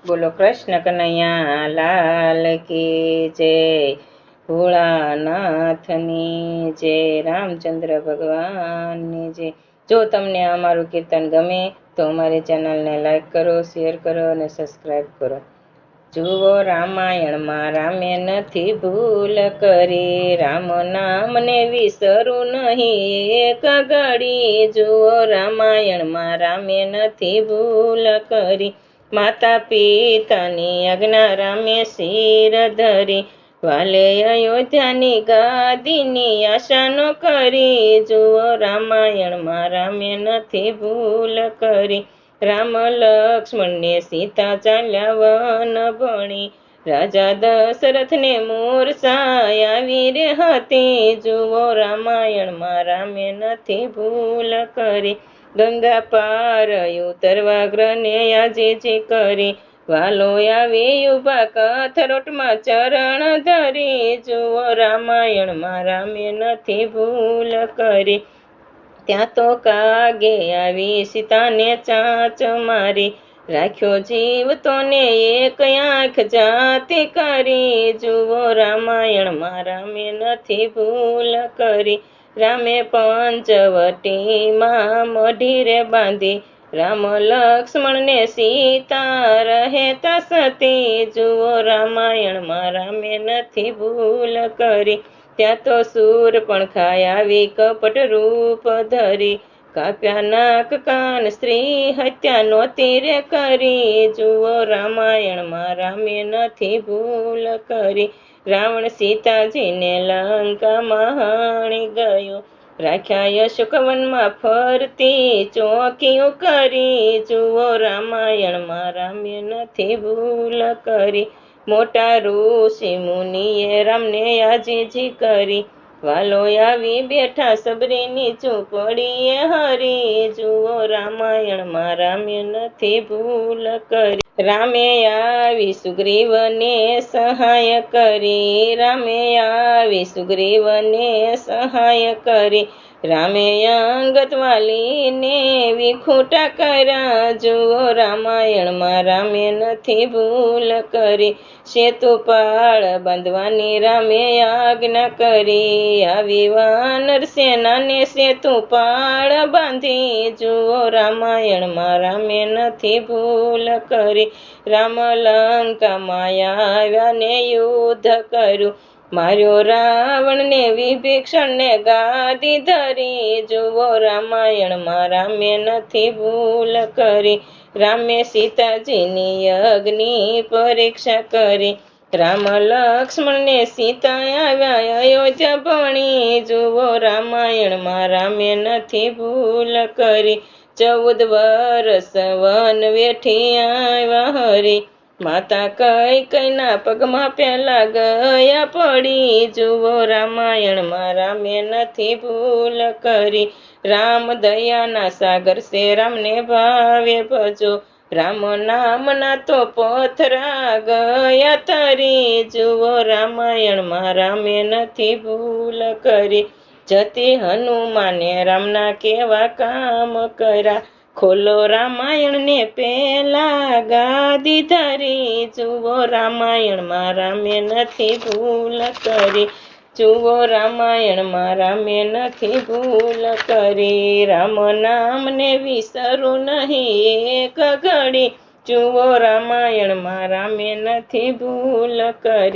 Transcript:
બોલો કૃષ્ણ કનૈયા લાલ કી જય, ભોળાનાથની જય, રામચંદ્ર ભગવાનની જય। જો તમને અમારું કીર્તન ગમે તો અમારી ચેનલને લાઈક કરો, શેર કરો અને સબસ્ક્રાઈબ કરો। જુઓ રામાયણમાં રામે નથી ભૂલ કરી, રામ નામને વિસરું નહીં એક ઘડી। જુઓ રામાયણમાં રામે નથી ભૂલ કરી, માતા પિતાની આજ્ઞા રામે શિર ધરી, વાલે અયોધ્યાની ગાદીની આશા ન કરી। જુઓ રામાયણમાં રામે નથી ભૂલ કરી, રામ લક્ષ્મણને સીતા ચાલ્યા વન ભણી, રાજા દશરથને મૂર્છા આવી રે હતી। જુઓ રામાયણમાં રામે નથી ભૂલ કરી, ગંગા પાર ઉતરવા ગ્રહને આજીજી કરી, વાલો આવી ઉભા કથરોટમાં ચરણ ધરી। જુઓ રામાયણમાં રામે નથી ભૂલ કરી, ત્યાં તો કાગે આવી સીતાને ચાંચ મારી, રાખ્યો જીવ તોને એક આંખ જાતી કરી। જુઓ રામાયણમાં રામે નથી ભૂલ કરી, રામે પંચવટીમાં મઢી રે બાંધી, રામ લક્ષ્મણને સીતા રહેતા સતી। જુઓ રામાયણમાં રામે નથી ભૂલ કરી, ત્યાં તો શૂર્પણખા આવી કપટ રૂપ ધરી, કાપ્યા નાક કાન સ્ત્રી હત્યા નહોતી રે કરી। જુઓ રામાયણમાં રામે નથી ભૂલ કરી, રાવણ સીતાજીને લંકામાં હણી ગયો, રાખ્યા અશોકવનમાં ફરતી ચોકીઓ કરી। જુઓ રામાયણમાં રામે નથી ભૂલ કરી, મોટા ઋષિ મુનિએ રામને આજીજી કરી, વાલો આવી બેઠા સબરીની ઝૂંપડીએ હરી। જુઓ રામાયણમાં રામે નથી ભૂલ કરી, રામે આવી સુગ્રીવને સહાય કરી, રામે આવી સુગ્રીવને સહાય કરી, રામે અંગદ વાલીને વિખૂટા કર્યા। જુઓ રામાયણમાં રામે નથી ભૂલ કરી, સેતુપાળ બાંધવાની રામે આજ્ઞા કરી, આવી વાનર સેનાને સેતુપાળ બાંધી। જુઓ રામાયણમાં રામે નથી ભૂલ કરી, રામ લંકામાં આવ્યા ને યુદ્ધ કર્યું, માર્યો રાવણને વિભીષણને ગાદી ધરી। જુઓ રામાયણમાં રામે નથી ભૂલ કરી, રામે સીતાજીની અગ્નિ પરીક્ષા કરી, રામ લક્ષ્મણને સીતા આવ્યા અયોધ્યા ભણી। જુઓ રામાયણમાં રામે નથી ભૂલ કરી, 14 વર્ષ વન વેઠી આવ્યા હરી, માતા કૈકેયીના પગમાં પેલા ગયા પડી। જુઓ રામાયણમાં રામે નથી ભૂલ કરી, રામ દયાના સાગર છે રામને ભાવે ભજો, રામ નામના તો પથરા ગયા તરી। જુઓ રામાયણમાં રામે નથી ભૂલ કરી, જતી હનુમાને રામના કેવા કામ કર્યા, ખોલો રામાયણને પેલા ગાદી ધરી। જુઓ રામાયણમાં રામે નથી ભૂલ કરી, જુઓ રામાયણમાં રામે નથી ભૂલ કરી, રામ નામને વિસરું નહીં એક ઘડી। જુઓ રામાયણમાં રામે નથી ભૂલ કરી।